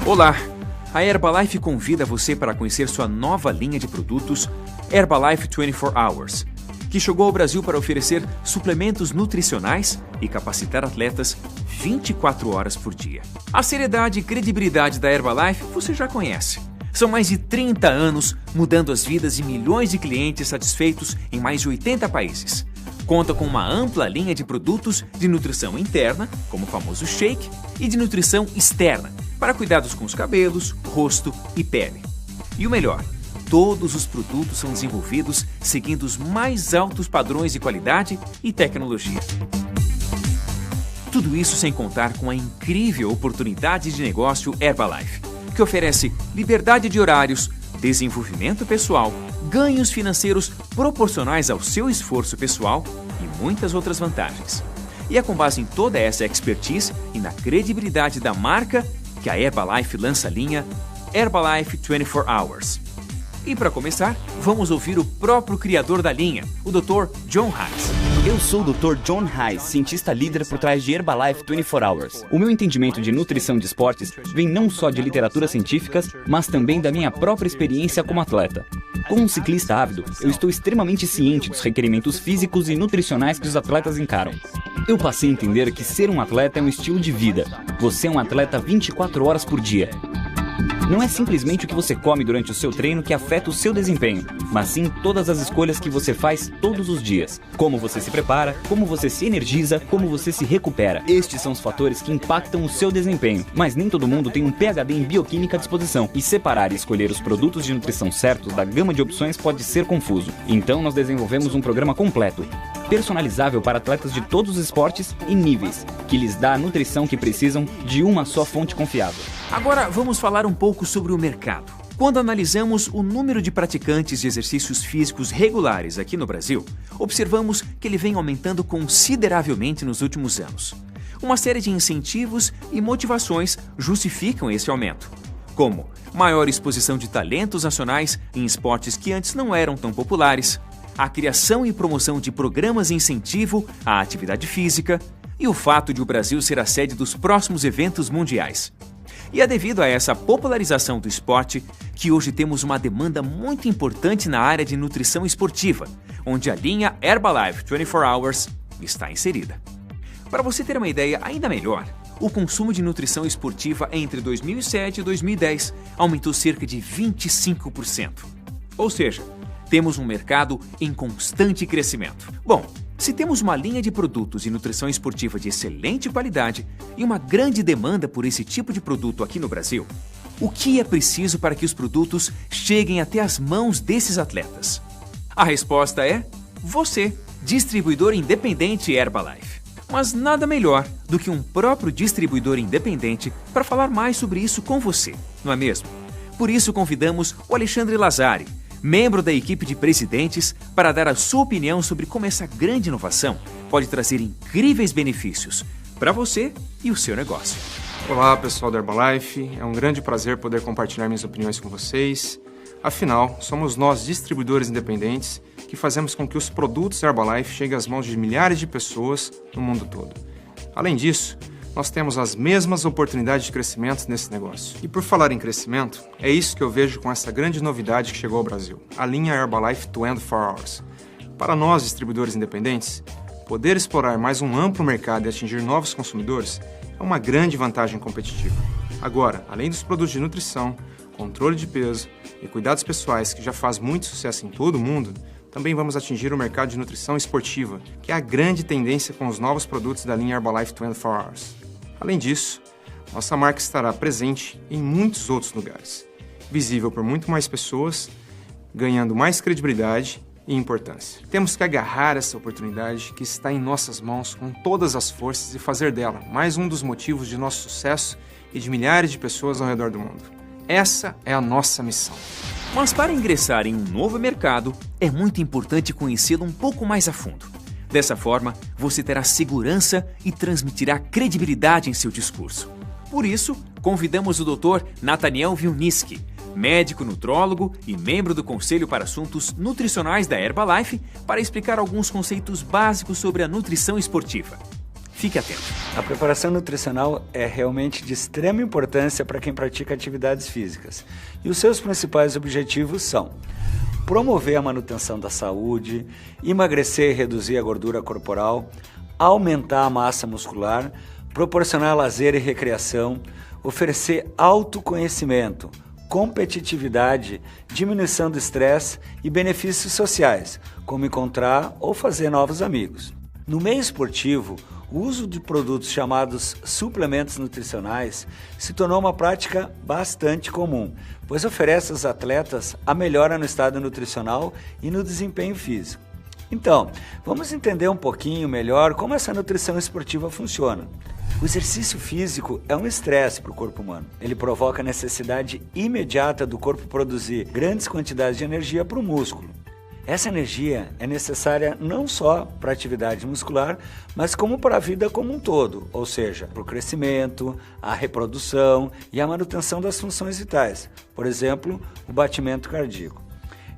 Olá! A Herbalife convida você para conhecer sua nova linha de produtos Herbalife 24 Hours, que chegou ao Brasil para oferecer suplementos nutricionais e capacitar atletas 24 horas por dia. A seriedade e credibilidade da Herbalife você já conhece. São mais de 30 anos mudando as vidas de milhões de clientes satisfeitos em mais de 80 países. Conta com uma ampla linha de produtos de nutrição interna, como o famoso shake, e de nutrição externa, para cuidados com os cabelos, rosto e pele. E o melhor, todos os produtos são desenvolvidos seguindo os mais altos padrões de qualidade e tecnologia. Tudo isso sem contar com a incrível oportunidade de negócio Herbalife, que oferece liberdade de horários, desenvolvimento pessoal, ganhos financeiros proporcionais ao seu esforço pessoal e muitas outras vantagens. E é com base em toda essa expertise e na credibilidade da marca que a Herbalife lança a linha Herbalife 24 Hours. E para começar, vamos ouvir o próprio criador da linha, o Dr. John Hayes. Eu sou o Dr. John Hayes, cientista líder por trás de Herbalife 24 Hours. O meu entendimento de nutrição de esportes vem não só de literaturas científicas, mas também da minha própria experiência como atleta. Como um ciclista ávido, eu estou extremamente ciente dos requerimentos físicos e nutricionais que os atletas encaram. Eu passei a entender que ser um atleta é um estilo de vida. Você é um atleta 24 horas por dia. Não é simplesmente o que você come durante o seu treino que afeta o seu desempenho, mas sim todas as escolhas que você faz todos os dias. Como você se prepara, como você se energiza, como você se recupera. Estes são os fatores que impactam o seu desempenho, mas nem todo mundo tem um PhD em bioquímica à disposição, e separar e escolher os produtos de nutrição certos da gama de opções pode ser confuso. Então nós desenvolvemos um programa completo, personalizável para atletas de todos os esportes e níveis, que lhes dá a nutrição que precisam de uma só fonte confiável. Agora vamos falar um pouco sobre o mercado. Quando analisamos o número de praticantes de exercícios físicos regulares aqui no Brasil, observamos que ele vem aumentando consideravelmente nos últimos anos. Uma série de incentivos e motivações justificam esse aumento, como maior exposição de talentos nacionais em esportes que antes não eram tão populares, a criação e promoção de programas de incentivo à atividade física e o fato de o Brasil ser a sede dos próximos eventos mundiais. E é devido a essa popularização do esporte que hoje temos uma demanda muito importante na área de nutrição esportiva, onde a linha Herbalife 24 Hours está inserida. Para você ter uma ideia ainda melhor, o consumo de nutrição esportiva entre 2007 e 2010 aumentou cerca de 25%. Ou seja, temos um mercado em constante crescimento. Bom, se temos uma linha de produtos de nutrição esportiva de excelente qualidade e uma grande demanda por esse tipo de produto aqui no Brasil, o que é preciso para que os produtos cheguem até as mãos desses atletas? A resposta é você, distribuidor independente Herbalife. Mas nada melhor do que um próprio distribuidor independente para falar mais sobre isso com você, não é mesmo? Por isso convidamos o Alexandre Lazzari, membro da equipe de presidentes, para dar a sua opinião sobre como essa grande inovação pode trazer incríveis benefícios para você e o seu negócio. Olá, pessoal da Herbalife. É um grande prazer poder compartilhar minhas opiniões com vocês. Afinal, somos nós, distribuidores independentes, que fazemos com que os produtos da Herbalife cheguem às mãos de milhares de pessoas no mundo todo. Além disso, nós temos as mesmas oportunidades de crescimento nesse negócio. E por falar em crescimento, é isso que eu vejo com essa grande novidade que chegou ao Brasil, a linha Herbalife 24 Hours. Para nós, distribuidores independentes, poder explorar mais um amplo mercado e atingir novos consumidores é uma grande vantagem competitiva. Agora, além dos produtos de nutrição, controle de peso e cuidados pessoais que já faz muito sucesso em todo o mundo, também vamos atingir o mercado de nutrição esportiva, que é a grande tendência com os novos produtos da linha Herbalife 24 Hours. Além disso, nossa marca estará presente em muitos outros lugares, visível por muito mais pessoas, ganhando mais credibilidade e importância. Temos que agarrar essa oportunidade que está em nossas mãos com todas as forças e fazer dela mais um dos motivos de nosso sucesso e de milhares de pessoas ao redor do mundo. Essa é a nossa missão. Mas para ingressar em um novo mercado, é muito importante conhecê-lo um pouco mais a fundo. Dessa forma, você terá segurança e transmitirá credibilidade em seu discurso. Por isso, convidamos o Dr. Nathaniel Wilniski, médico nutrólogo e membro do Conselho para Assuntos Nutricionais da Herbalife, para explicar alguns conceitos básicos sobre a nutrição esportiva. Fique atento. A preparação nutricional é realmente de extrema importância para quem pratica atividades físicas. E os seus principais objetivos são promover a manutenção da saúde, emagrecer e reduzir a gordura corporal, aumentar a massa muscular, proporcionar lazer e recreação, oferecer autoconhecimento, competitividade, diminuição do estresse e benefícios sociais, como encontrar ou fazer novos amigos. No meio esportivo, o uso de produtos chamados suplementos nutricionais se tornou uma prática bastante comum, pois oferece aos atletas a melhora no estado nutricional e no desempenho físico. Então, vamos entender um pouquinho melhor como essa nutrição esportiva funciona. O exercício físico é um estresse para o corpo humano. Ele provoca a necessidade imediata do corpo produzir grandes quantidades de energia para o músculo. Essa energia é necessária não só para a atividade muscular, mas como para a vida como um todo, ou seja, para o crescimento, a reprodução e a manutenção das funções vitais, por exemplo, o batimento cardíaco.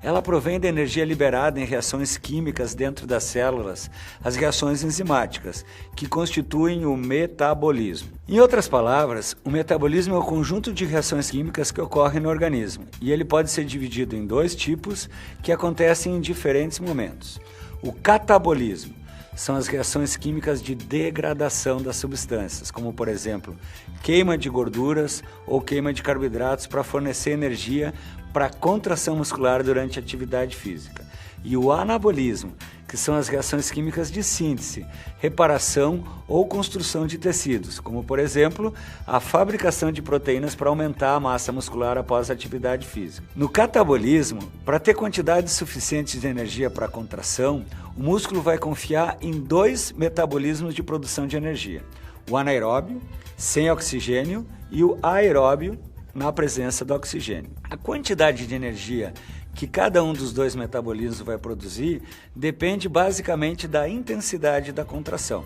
Ela provém da energia liberada em reações químicas dentro das células, as reações enzimáticas, que constituem o metabolismo. Em outras palavras, o metabolismo é o conjunto de reações químicas que ocorrem no organismo, e ele pode ser dividido em dois tipos que acontecem em diferentes momentos. O catabolismo são as reações químicas de degradação das substâncias, como por exemplo, queima de gorduras ou queima de carboidratos para fornecer energia para a contração muscular durante a atividade física. E o anabolismo, que são as reações químicas de síntese, reparação ou construção de tecidos, como por exemplo, a fabricação de proteínas para aumentar a massa muscular após a atividade física. No catabolismo, para ter quantidades suficientes de energia para a contração, o músculo vai confiar em dois metabolismos de produção de energia: o anaeróbio, sem oxigênio, e o aeróbio, na presença do oxigênio. A quantidade de energia que cada um dos dois metabolismos vai produzir depende basicamente da intensidade da contração.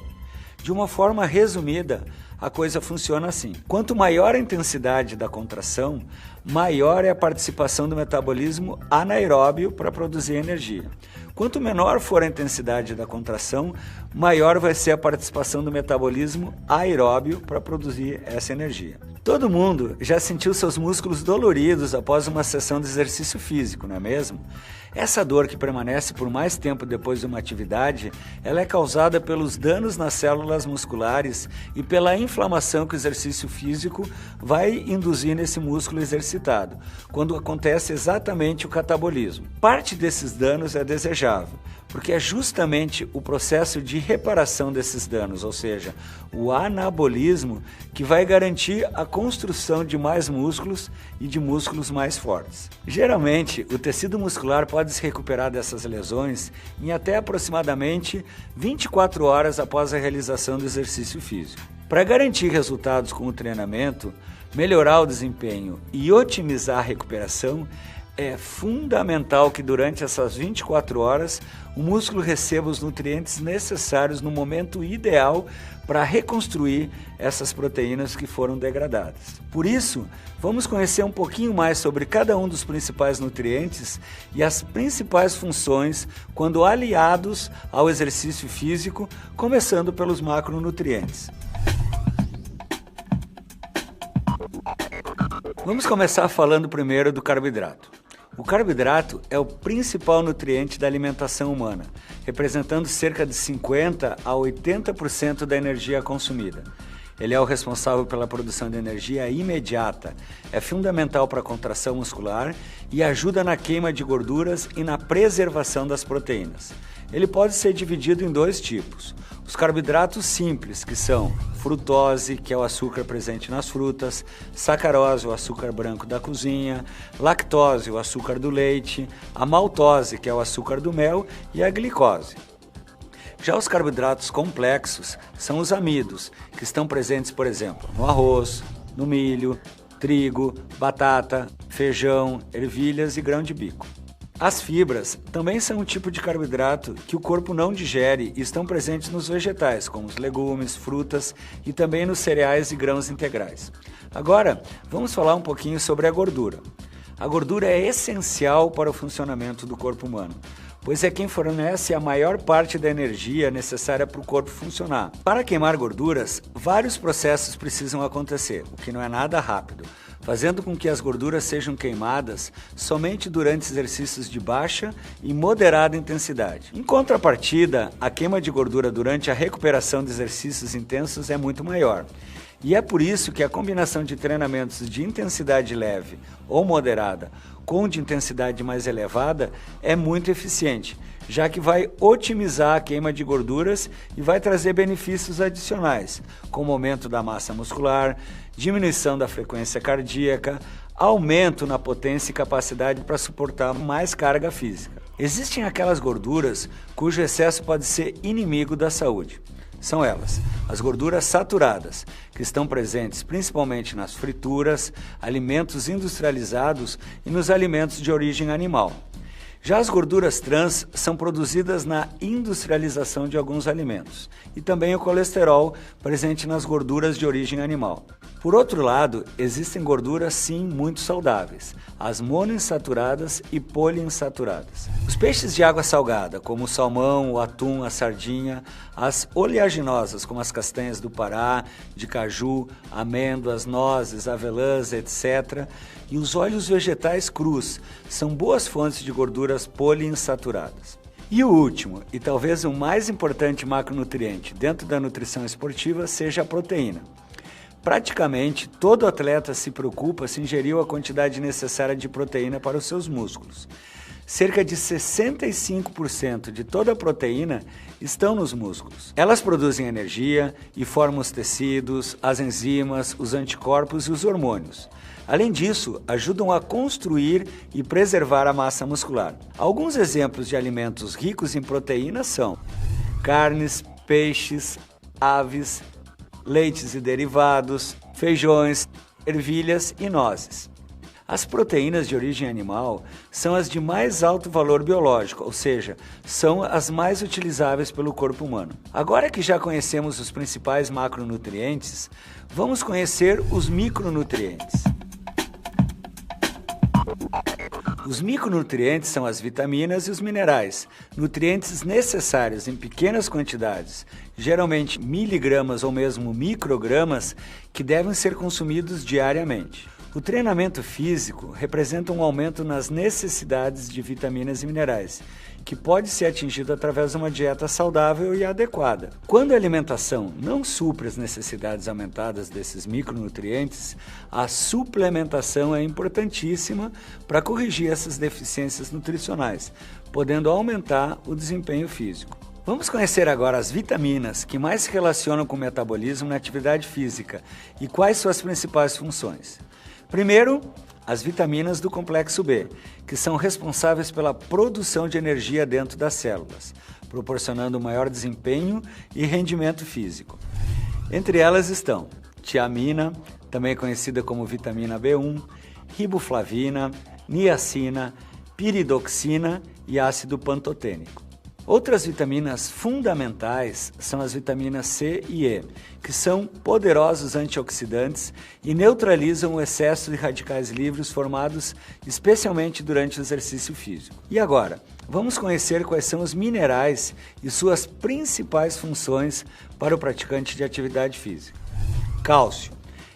De uma forma resumida, a coisa funciona assim: quanto maior a intensidade da contração, maior é a participação do metabolismo anaeróbio para produzir energia. Quanto menor for a intensidade da contração, maior vai ser a participação do metabolismo aeróbio para produzir essa energia. Todo mundo já sentiu seus músculos doloridos após uma sessão de exercício físico, não é mesmo? Essa dor, que permanece por mais tempo depois de uma atividade, ela é causada pelos danos nas células musculares e pela inflamação que o exercício físico vai induzir nesse músculo exercitado, quando acontece exatamente o catabolismo. Parte desses danos é desejável, porque é justamente o processo de reparação desses danos, ou seja, o anabolismo, que vai garantir a construção de mais músculos e de músculos mais fortes. Geralmente, o tecido muscular pode se recuperar dessas lesões em até aproximadamente 24 horas após a realização do exercício físico. Para garantir resultados com o treinamento, melhorar o desempenho e otimizar a recuperação, é fundamental que durante essas 24 horas o músculo receba os nutrientes necessários no momento ideal para reconstruir essas proteínas que foram degradadas. Por isso, vamos conhecer um pouquinho mais sobre cada um dos principais nutrientes e as principais funções quando aliados ao exercício físico, começando pelos macronutrientes. Vamos começar falando primeiro do carboidrato. O carboidrato é o principal nutriente da alimentação humana, representando cerca de 50% a 80% da energia consumida. Ele é o responsável pela produção de energia imediata, é fundamental para a contração muscular e ajuda na queima de gorduras e na preservação das proteínas. Ele pode ser dividido em dois tipos: os carboidratos simples, que são frutose, que é o açúcar presente nas frutas, sacarose, o açúcar branco da cozinha, lactose, o açúcar do leite, a maltose, que é o açúcar do mel, e a glicose. Já os carboidratos complexos são os amidos, que estão presentes, por exemplo, no arroz, no milho, trigo, batata, feijão, ervilhas e grão de bico. As fibras também são um tipo de carboidrato que o corpo não digere e estão presentes nos vegetais, como os legumes, frutas e também nos cereais e grãos integrais. Agora, vamos falar um pouquinho sobre a gordura. A gordura é essencial para o funcionamento do corpo humano, pois é quem fornece a maior parte da energia necessária para o corpo funcionar. Para queimar gorduras, vários processos precisam acontecer, o que não é nada rápido, fazendo com que as gorduras sejam queimadas somente durante exercícios de baixa e moderada intensidade. Em contrapartida, a queima de gordura durante a recuperação de exercícios intensos é muito maior. E é por isso que a combinação de treinamentos de intensidade leve ou moderada com de intensidade mais elevada é muito eficiente, já que vai otimizar a queima de gorduras e vai trazer benefícios adicionais, como aumento da massa muscular, diminuição da frequência cardíaca, aumento na potência e capacidade para suportar mais carga física. Existem aquelas gorduras cujo excesso pode ser inimigo da saúde. São elas, as gorduras saturadas, que estão presentes principalmente nas frituras, alimentos industrializados e nos alimentos de origem animal. Já as gorduras trans são produzidas na industrialização de alguns alimentos e também o colesterol presente nas gorduras de origem animal. Por outro lado, existem gorduras sim muito saudáveis, as monoinsaturadas e poliinsaturadas. Os peixes de água salgada, como o salmão, o atum, a sardinha, as oleaginosas, como as castanhas do Pará, de caju, amêndoas, nozes, avelãs, etc., e os óleos vegetais crus são boas fontes de gorduras poliinsaturadas. E o último, e talvez o mais importante macronutriente dentro da nutrição esportiva, seja a proteína. Praticamente todo atleta se preocupa se ingeriu a quantidade necessária de proteína para os seus músculos. Cerca de 65% de toda a proteína estão nos músculos. Elas produzem energia e formam os tecidos, as enzimas, os anticorpos e os hormônios. Além disso, ajudam a construir e preservar a massa muscular. Alguns exemplos de alimentos ricos em proteína são carnes, peixes, aves, leites e derivados, feijões, ervilhas e nozes. As proteínas de origem animal são as de mais alto valor biológico, ou seja, são as mais utilizáveis pelo corpo humano. Agora que já conhecemos os principais macronutrientes, vamos conhecer os micronutrientes. Os micronutrientes são as vitaminas e os minerais, nutrientes necessários em pequenas quantidades, geralmente miligramas ou mesmo microgramas, que devem ser consumidos diariamente. O treinamento físico representa um aumento nas necessidades de vitaminas e minerais, que pode ser atingido através de uma dieta saudável e adequada. Quando a alimentação não supre as necessidades aumentadas desses micronutrientes, a suplementação é importantíssima para corrigir essas deficiências nutricionais, podendo aumentar o desempenho físico. Vamos conhecer agora as vitaminas que mais se relacionam com o metabolismo na atividade física e quais suas principais funções. Primeiro, as vitaminas do complexo B, que são responsáveis pela produção de energia dentro das células, proporcionando maior desempenho e rendimento físico. Entre elas estão tiamina, também conhecida como vitamina B1, riboflavina, niacina, piridoxina e ácido pantotênico. Outras vitaminas fundamentais são as vitaminas C e E, que são poderosos antioxidantes e neutralizam o excesso de radicais livres formados especialmente durante o exercício físico. E agora, vamos conhecer quais são os minerais e suas principais funções para o praticante de atividade física. Cálcio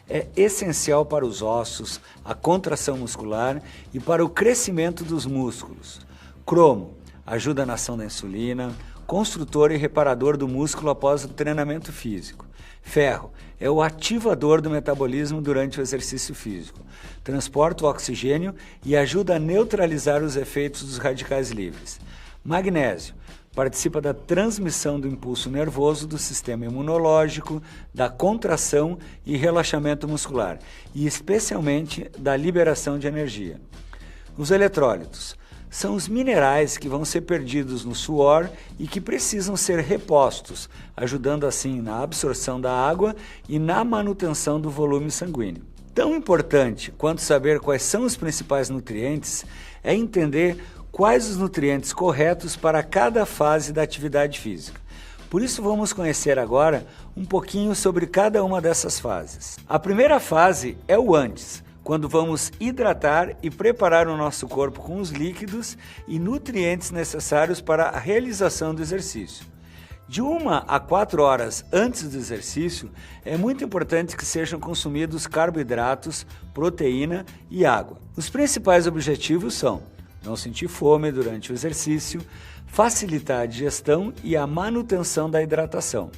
é essencial para os ossos, a contração muscular e para o crescimento dos músculos. Cromo ajuda na ação da insulina, construtor e reparador do músculo após o treinamento físico. Ferro é o ativador do metabolismo durante o exercício físico. Transporta o oxigênio e ajuda a neutralizar os efeitos dos radicais livres. Magnésio participa da transmissão do impulso nervoso do sistema imunológico, da contração e relaxamento muscular, e especialmente da liberação de energia. Os eletrólitos são os minerais que vão ser perdidos no suor e que precisam ser repostos, ajudando assim na absorção da água e na manutenção do volume sanguíneo. Tão importante quanto saber quais são os principais nutrientes é entender quais os nutrientes corretos para cada fase da atividade física. Por isso vamos conhecer agora um pouquinho sobre cada uma dessas fases. A primeira fase é o antes, quando vamos hidratar e preparar o nosso corpo com os líquidos e nutrientes necessários para a realização do exercício. De 1 a 4 horas antes do exercício, é muito importante que sejam consumidos carboidratos, proteína e água. Os principais objetivos são não sentir fome durante o exercício, facilitar a digestão e a manutenção da hidratação.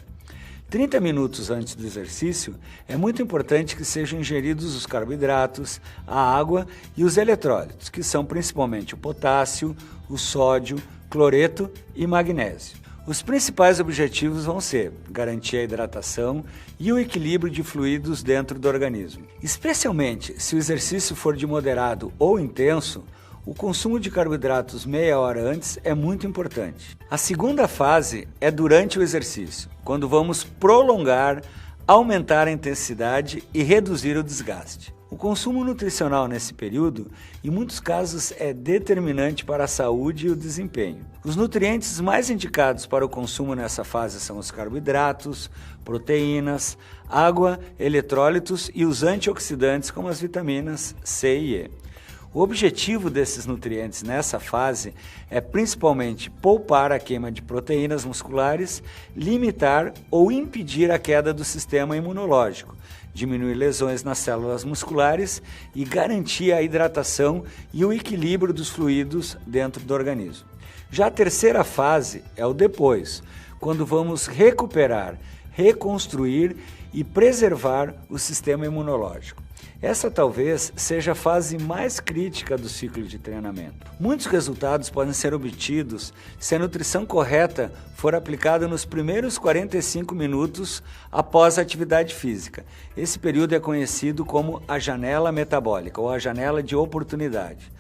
30 minutos antes do exercício, é muito importante que sejam ingeridos os carboidratos, a água e os eletrólitos, que são principalmente o potássio, o sódio, cloreto e magnésio. Os principais objetivos vão ser garantir a hidratação e o equilíbrio de fluidos dentro do organismo. Especialmente se o exercício for de moderado ou intenso, o consumo de carboidratos meia hora antes é muito importante. A segunda fase é durante o exercício, quando vamos prolongar, aumentar a intensidade e reduzir o desgaste. O consumo nutricional nesse período, em muitos casos, é determinante para a saúde e o desempenho. Os nutrientes mais indicados para o consumo nessa fase são os carboidratos, proteínas, água, eletrólitos e os antioxidantes como as vitaminas C e E. O objetivo desses nutrientes nessa fase é principalmente poupar a queima de proteínas musculares, limitar ou impedir a queda do sistema imunológico, diminuir lesões nas células musculares e garantir a hidratação e o equilíbrio dos fluidos dentro do organismo. Já a terceira fase é o depois, quando vamos recuperar, reconstruir e preservar o sistema imunológico. Essa talvez seja a fase mais crítica do ciclo de treinamento. Muitos resultados podem ser obtidos se a nutrição correta for aplicada nos primeiros 45 minutos após a atividade física. Esse período é conhecido como a janela metabólica ou a janela de oportunidade.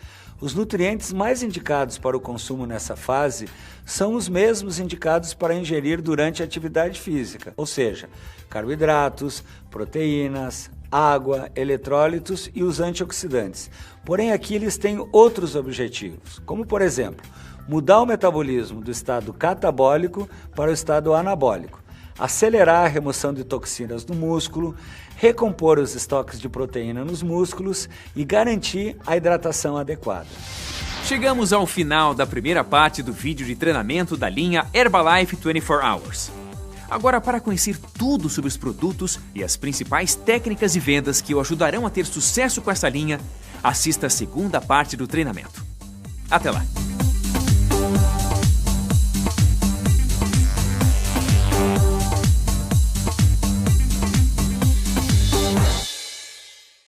Os nutrientes mais indicados para o consumo nessa fase são os mesmos indicados para ingerir durante a atividade física, ou seja, carboidratos, proteínas, água, eletrólitos e os antioxidantes. Porém, aqui eles têm outros objetivos, como por exemplo, mudar o metabolismo do estado catabólico para o estado anabólico, acelerar a remoção de toxinas no músculo, recompor os estoques de proteína nos músculos e garantir a hidratação adequada. Chegamos ao final da primeira parte do vídeo de treinamento da linha Herbalife 24 Hours. Agora, para conhecer tudo sobre os produtos e as principais técnicas de vendas que o ajudarão a ter sucesso com essa linha, assista a segunda parte do treinamento. Até lá!